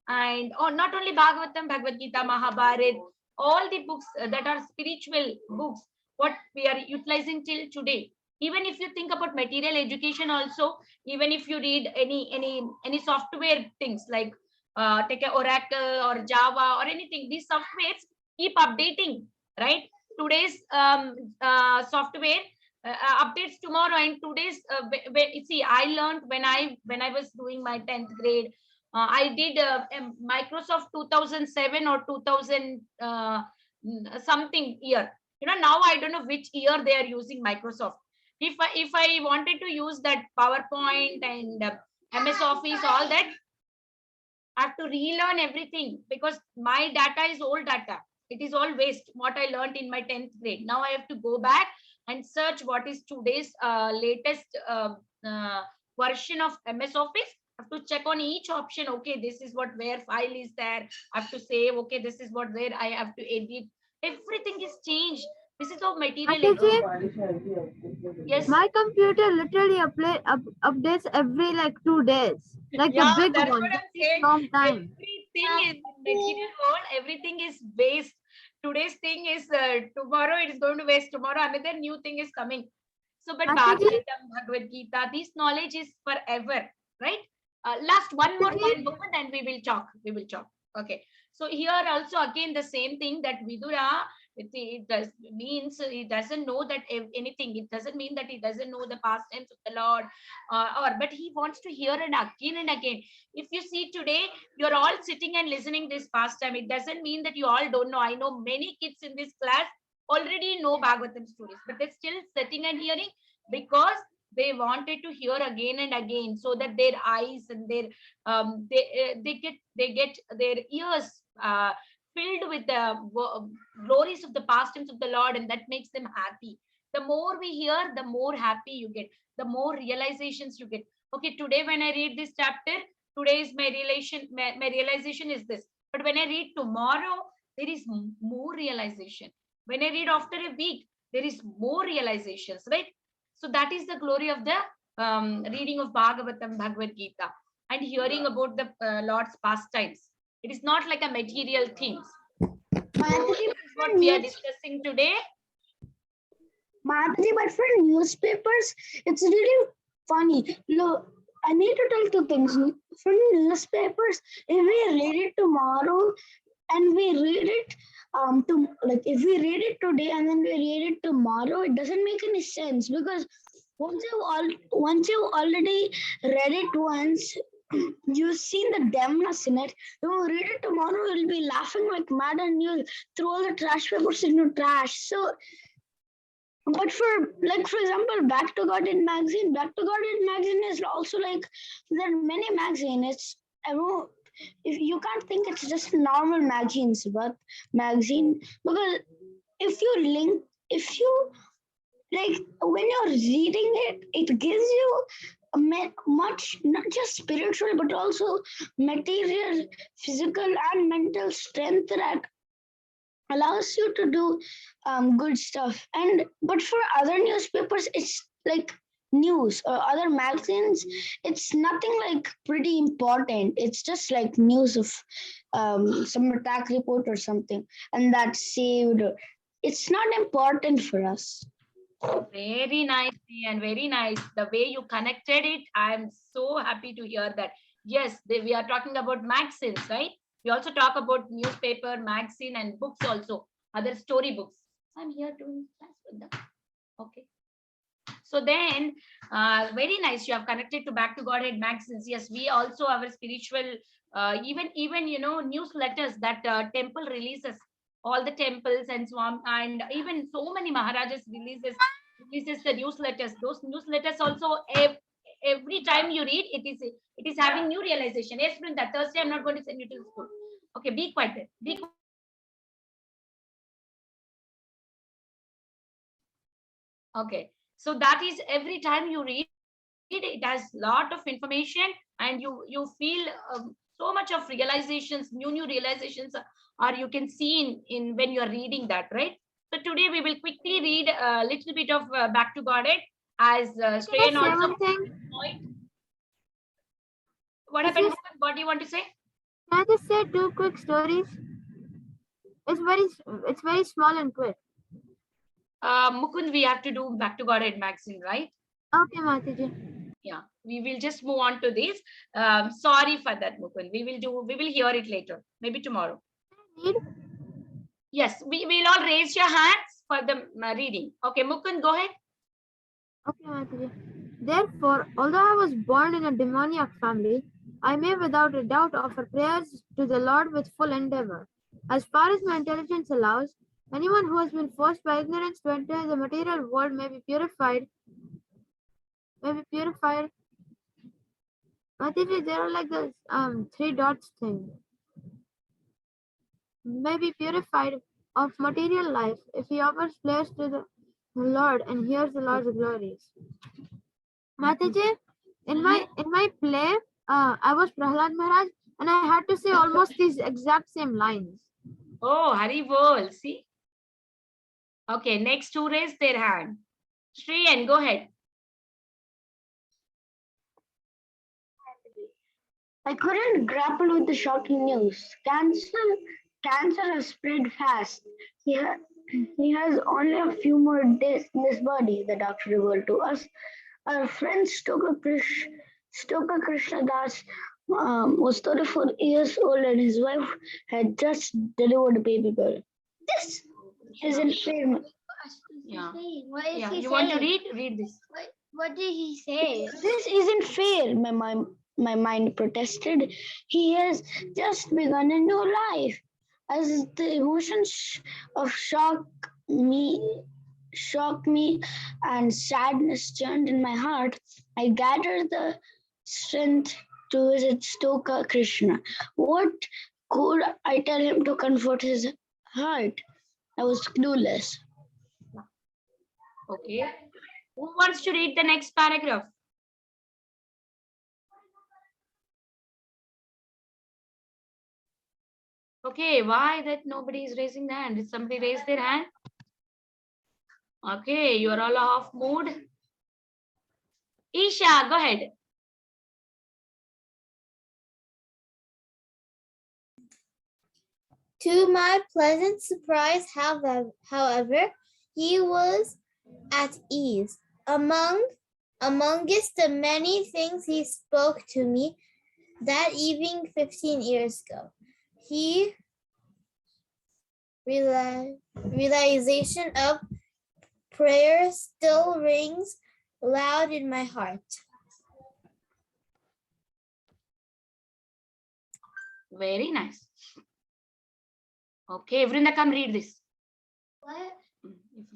And not only Bhagavatam, Bhagavad Gita, Mahabharata, all the books that are spiritual books, what we are utilizing till today. Even if you think about material education also, even if you read any software things like take a Oracle or Java or anything, these softwares keep updating, right? Today's software updates tomorrow, and today's see, I learned when I was doing my 10th grade. I did Microsoft 2007 or 2000 something year. Now I don't know which year they are using Microsoft. If I wanted to use that PowerPoint and MS Office, all that, I have to relearn everything because my data is old data. It is all waste. What I learned in my 10th grade. Now I have to go back and search what is today's latest version of MS Office. I have to check on each option. Okay, this is what where file is there. I have to save. Okay, this is what where I have to edit. Everything is changed. This is how material. Yes. My computer literally updates every like 2 days. Like Yeah, a big that's one. what That I'm takes saying. long time. Everything in material world, everything is waste. Today's thing is tomorrow it is going to waste. Tomorrow another new thing is coming. So, but Mataji, Bhagavatam, Bhagavad Gita, this knowledge is forever, right? Last one more point, moment, and we will talk. We will talk. Okay. So here also again the same thing that Vidura, it does means he doesn't know that anything. It doesn't mean that he doesn't know the past tense of the Lord, or but he wants to hear it again and again. If you see today, you're all sitting and listening this past time. It doesn't mean that you all don't know. I know many kids in this class already know Bhagavatam stories, but they're still sitting and hearing because they wanted to hear again and again, so that their eyes and their they get their ears filled with the glories of the pastimes of the Lord, and that makes them happy. The more we hear, the more happy you get, the more realizations you get. Okay, today when I read this chapter, today is my realization is this. But when I read tomorrow, there is more realization. When I read after a week, there is more realizations, right? So that is the glory of the reading of Bhagavatam, Bhagavad Gita, and hearing about the Lord's pastimes. It is not like a material things. So this is what we are discussing today. Mataji, but for newspapers, it's really funny. Look, I need to tell two things. For newspapers, if we read it tomorrow and we read it if we read it today and then we read it tomorrow, it doesn't make any sense because once you've already read it once, you've seen the dumbness in it. You read it tomorrow, you'll be laughing like mad and you'll throw all the trash papers into trash. So, but for example, Back to Godhead magazine is also like there are many magazines. If you can't think it's just normal magazines, but magazine, because if you when you're reading it, it gives you much, not just spiritual but also material, physical and mental strength that allows you to do good stuff. But for other newspapers, it's like news or other magazines, it's nothing like pretty important. It's just like news of some attack report or something, and that's saved. It's not important for us. Very nice, and very nice. The way you connected it, I'm so happy to hear that. Yes, we are talking about magazines, right? We also talk about newspaper, magazine, and books also, other story books. I'm here doing class with them. Okay. So then, very nice. You have connected to Back to Godhead magazines. Yes, we also our spiritual, even newsletters that temple releases, all the temples and so on, and even so many Maharajas releases the newsletters. Those newsletters also every time you read it is having new realization. Yes, Brinda, Thursday I'm not going to send you to the school. Okay, be quiet there. Be quiet. Okay, so that is every time you read it has lot of information, and you feel so much of realizations, new realizations, or you can see in when you are reading that, right? So today we will quickly read a little bit of Back to Godhead, As Can I Shreyan say also one thing? point. What This happened? is- Mukund? What do you want to say? Can I just say 2 quick stories? It's very small and quick. Mukund, we have to do back to Godhead magazine, right? Okay, Mataji. Yeah, we will just move on to this. Sorry for that, Mukund. We will hear it later, maybe tomorrow. Read. Yes, we will all raise your hands for the reading. Okay, Mukund, go ahead. Okay, Mataji. Therefore, although I was born in a demoniac family, I may without a doubt offer prayers to the Lord with full endeavor. As far as my intelligence allows, anyone who has been forced by ignorance to enter the material world may be purified. Mataji, there are like this 3 dots thing. May be purified of material life if he offers prayers to the Lord and hears the Lord's glories. Mataji, in my play, I was Prahlad Maharaj and I had to say almost these exact same lines. Oh, Hari Bol, see? Okay, next two raise their hand. Shreyan, go ahead. I couldn't grapple with the shocking news. Cancer has spread fast. He has only a few more days in this body, the doctor revealed to us. Our friend Stoker Krishna Das was 34 years old and his wife had just delivered a baby girl. This isn't fair. Yeah. What is Yeah, he you saying? want to read? Read this. What did he say? This isn't fair, my mind protested. He has just begun a new life. As the emotions of shocked me and sadness churned in my heart, I gathered the strength to visit Stoka Krishna. What could I tell him to comfort his heart? I was clueless. Okay. Who wants to read the next paragraph? Okay, why that nobody is raising the hand? Did somebody raise their hand? Okay, you are all off mood. Isha, go ahead. To my pleasant surprise, however, he was at ease. Amongst the many things he spoke to me that evening 15 years ago, he realization of prayer still rings loud in my heart. Very nice. Okay, Vrinda, come read this. What?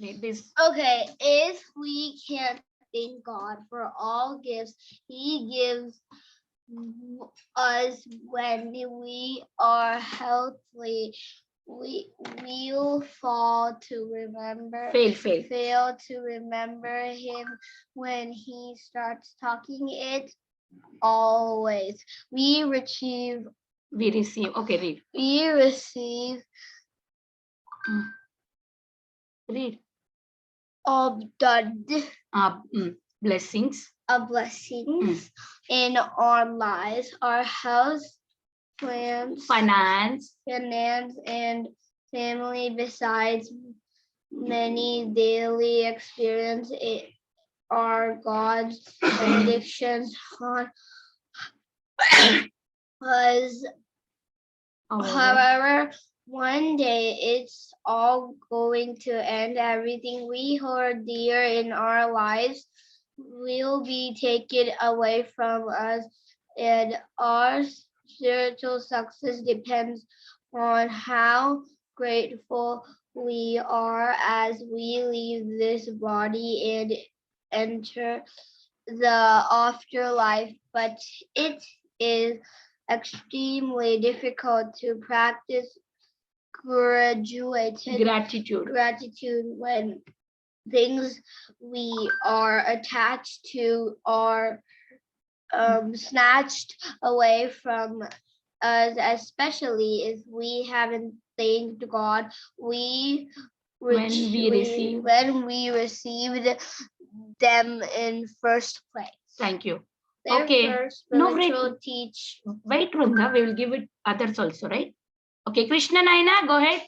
Read this. Okay, if we can't thank God for all gifts He gives us when we are healthy, we'll fail to remember Him when He starts talking. It always we receive. Okay, read. We receive Read. of the Blessings. blessings in our lives, our health, plans, Finance. and family, besides many daily experience are God's benedictions on us. However, one day it's all going to end. Everything we hold dear in our lives will be taken away from us, and our spiritual success depends on how grateful we are as we leave this body and enter the afterlife. But it is extremely difficult to practice gratitude when things we are attached to are snatched away from us, especially if we haven't thanked God. When we received them in first place. Thank you. Their Okay. first No, spiritual teach. Wait, Runda, we will give it others also, right? Okay, Krishna Naina, go ahead.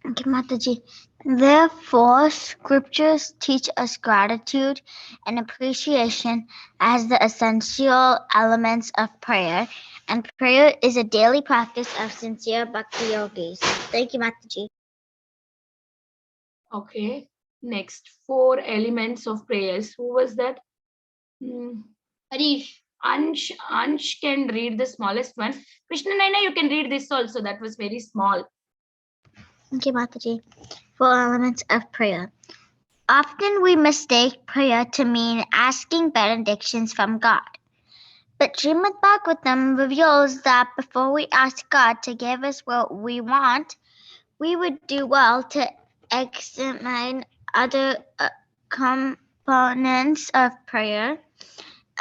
Okay, Mataji. Therefore, scriptures teach us gratitude and appreciation as the essential elements of prayer, and prayer is a daily practice of sincere bhakti yogis. Thank you, Mataji. Okay. Next, 4 elements of prayers. Who was that? Harish. Ansh can read the smallest one. Krishna Naina, you can read this also. That was very small. Okay, Mataji. 4 elements of prayer. Often we mistake prayer to mean asking benedictions from God. But Srimad Bhagavatam reveals that before we ask God to give us what we want, we would do well to examine other components of prayer.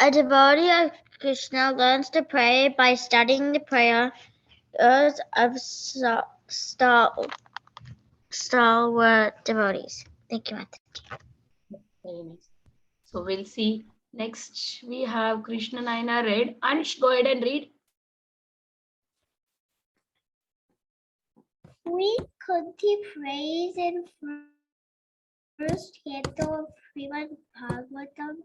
A devotee of Krishna learns to pray by studying the prayers of stalwart devotees. Thank you, Mata. Very nice. So we'll see. Next, we have Krishna Naina read. Ansh, go ahead and read. We Kunti praise in first canto of Srimad Bhagavatam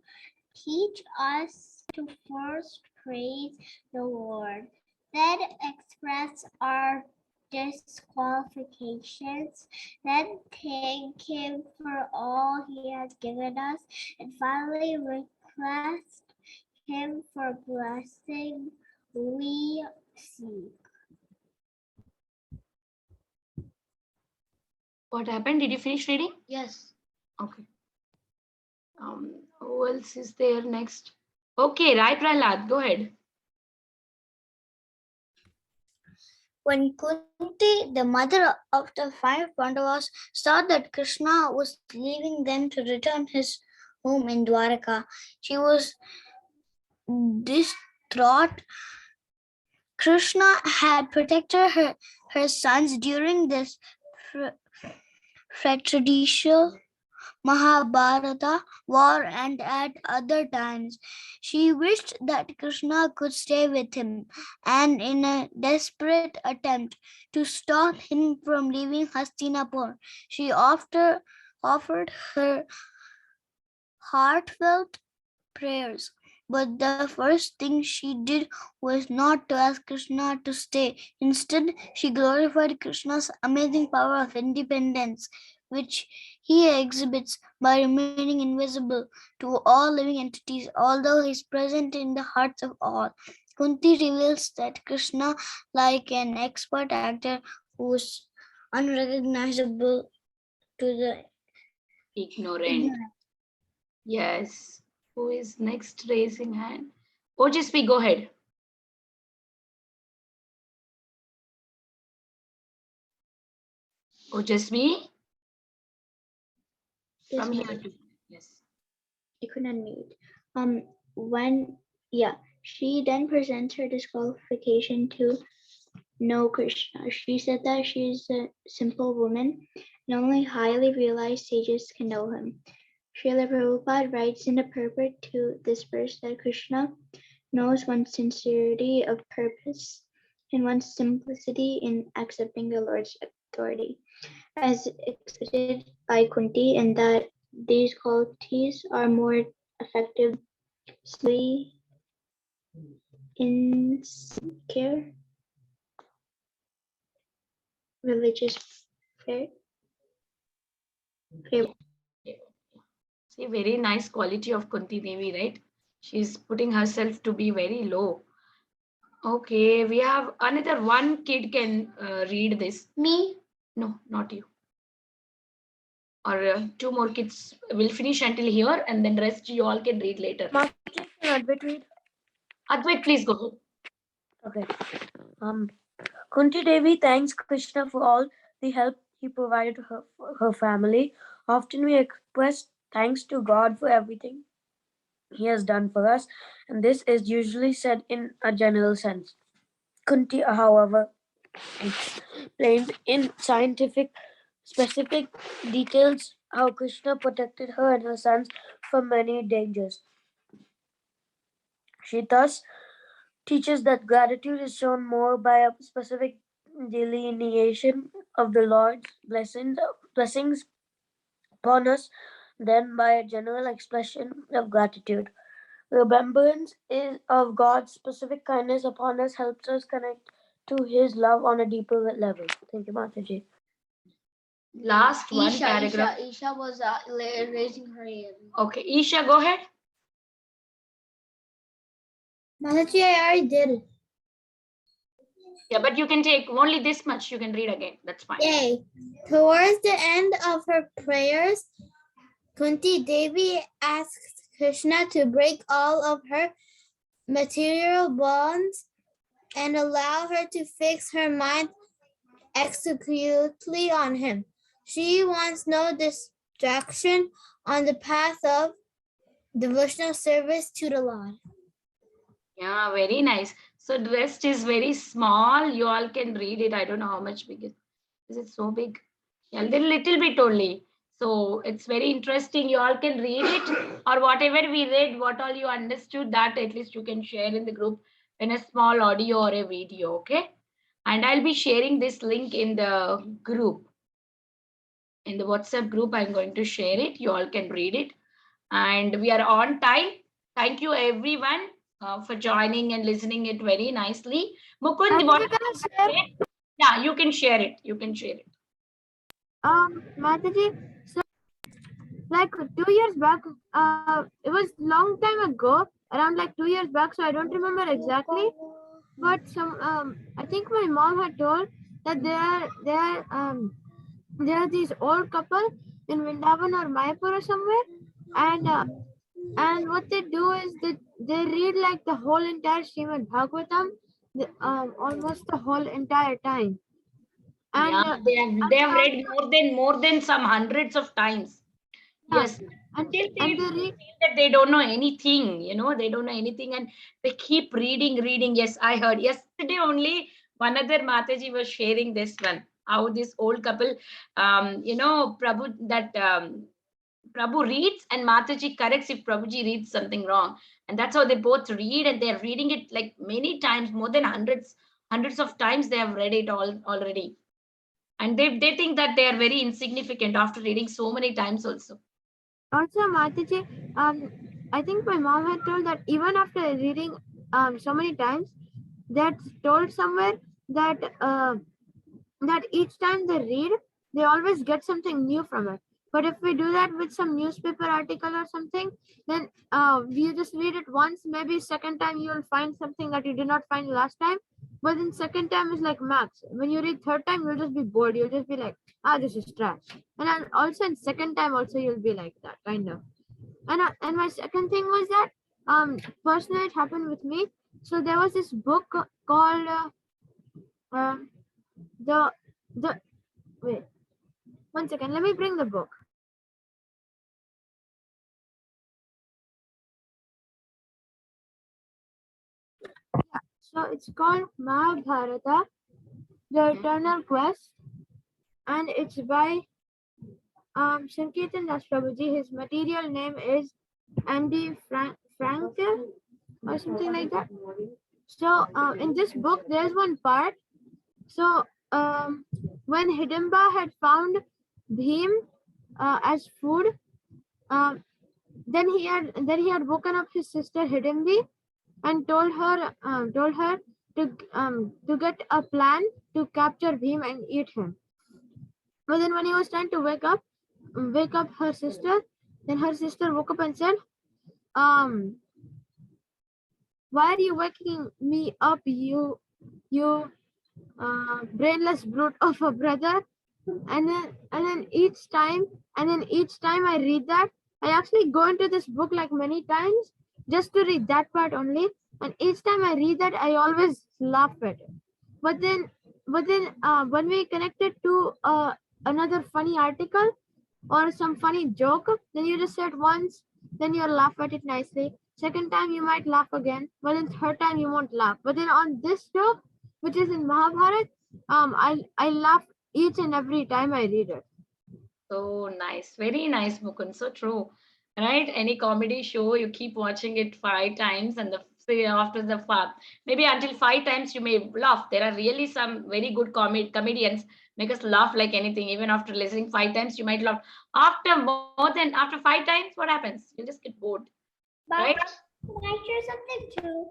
teach us to first praise the Lord, then express our disqualifications, then thank Him for all He has given us, and finally request Him for blessing we seek. What happened? Did you finish reading? Yes. Okay. Who else is there next? Okay, right, Prahlad, go ahead. When Kunti, the mother of the 5 Pandavas, saw that Krishna was leaving them to return his home in Dwaraka, she was distraught. Krishna had protected her sons during this fratricidal Mahabharata war and at other times. She wished that Krishna could stay with him, and in a desperate attempt to stop him from leaving Hastinapur, she offered her heartfelt prayers. But the first thing she did was not to ask Krishna to stay. Instead, she glorified Krishna's amazing power of independence, which he exhibits by remaining invisible to all living entities, although he is present in the hearts of all. Kunti reveals that Krishna, like an expert actor who is unrecognizable to the Ignorant. Yes. Who is next raising hand? Ojasvi, go ahead. Ojasvi? Yes, From here ma'am. to. Yes. I couldn't meet. She then presents her disqualification to know Krishna. She said that she is a simple woman and only highly realized sages can know him. Srila Prabhupada writes in the purport to this verse that Krishna knows one's sincerity of purpose and one's simplicity in accepting the Lord's authority, as exhibited by Kunti, and that these qualities are more effectively in sincere religious prayer. See, very nice quality of Kunti Devi, right? She's putting herself to be very low. Okay, we have another one kid can read this. Me? No, not you. Or 2 more kids will finish until here, and then rest you all can read later. Advait read. Advait, please go ahead. Okay. Kunti Devi thanks Krishna for all the help he provided her family. Often we express thanks to God for everything he has done for us, and this is usually said in a general sense. Kunti, however, explained in specific details how Krishna protected her and her sons from many dangers. She thus teaches that gratitude is shown more by a specific delineation of the Lord's blessings upon us than by a general expression of gratitude. Remembrance of God's specific kindness upon us helps us connect to His love on a deeper level. Thank you, Mataji. Last one paragraph. Isha was raising her hand. Okay, Isha, go ahead. Mataji, I already did it. Yeah, but you can take only this much. You can read again. That's fine. Yay. Towards the end of her prayers, Kunti Devi asked Krishna to break all of her material bonds and allow her to fix her mind exclusively on him. She wants no distraction on the path of devotional service to the Lord. Yeah, very nice. So the rest is very small. You all can read it. I don't know how much big it is. It so big? Yeah, little bit only. So it's very interesting. You all can read it, or whatever we read, what all you understood, that at least you can share in the group in a small audio or a video. Okay. And I'll be sharing this link in the group. In the WhatsApp group, I'm going to share it. You all can read it. And we are on time. Thank you, everyone, for joining and listening it very nicely. Mukund, yeah, you can share it. You can share it. Mataji, so like 2 years back, it was long time ago, around like 2 years back, so I don't remember exactly. But I think my mom had told that there are these old couple in Vrindavan or Mayapur or somewhere, and what they do is they read like the whole entire Srimad Bhagavatam, almost the whole entire time. And yeah, they have read more than some hundreds of times. Yes. And they read that they don't know anything, they don't know anything, and they keep reading. Yes, I heard yesterday only one other Mataji was sharing this one, how this old couple, Prabhu, that Prabhu reads and Mataji corrects if Prabhuji reads something wrong. And that's how they both read, and they're reading it like many times, more than hundreds of times they have read it all already. And they think that they are very insignificant after reading so many times also. Also, Mataji, I think my mom had told that even after reading so many times, that's told somewhere that that each time they read, they always get something new from it. But if we do that with some newspaper article or something, then you just read it once, maybe second time you will find something that you did not find last time. But then second time is like max. When you read third time, you'll just be bored. You'll just be like, this is trash. And then also in second time also you'll be like that, kind of. And my second thing was that personally it happened with me. So there was this book called the wait, one second, let me bring the book. Yeah, so it's called Mahabharata, The Eternal Quest, and it's by Sankirtan Das Prabhuji. His material name is Andy Frankel or something like that. So in this book, there's one part. So when Hidimba had found Bhim as food, then he had woken up his sister Hidimbi and told her to get a plan to capture Bhim and eat him. But then when he was trying to wake up her sister, then her sister woke up and said, why are you waking me up, you brainless brute of a brother? And then each time I read that, I actually go into this book like many times just to read that part only. And each time I read that, I always laugh at it. But then when we connect it to another funny article or some funny joke, then you just say it once, then you'll laugh at it nicely. Second time you might laugh again, but then third time you won't laugh. But then on this joke, which is in Mahabharata, I laugh each and every time I read it. So nice. Very nice, Mukund. So true. Right? Any comedy show, you keep watching it 5 times, and the say after the maybe until 5 times you may laugh. There are really some very good comedians make us laugh like anything. Even after listening 5 times, you might laugh. After 5 times, what happens? You'll just get bored. Right? Can I share something too?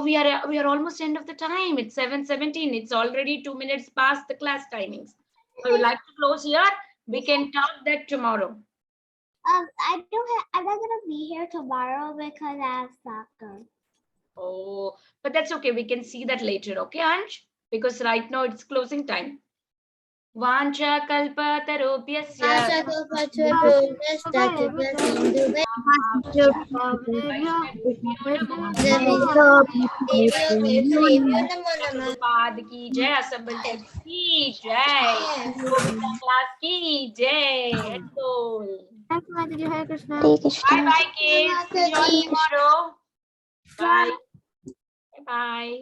We are almost end of the time. It's 7:17. It's already 2 minutes past the class timings. I would like to close here. We can talk that tomorrow. I'm not gonna be here tomorrow because I have soccer. Oh, but that's okay. We can see that later, okay, Ansh? Because right now it's closing time. Vancha kalpa tarupyasya Prabhupada ki jai, Assemble ki jai, Govinda class ki jai. Adol. Thank you, Mataji. Hare Krishna. Hare Krishna. Bye bye, kids. See you all tomorrow. Bye. Bye bye.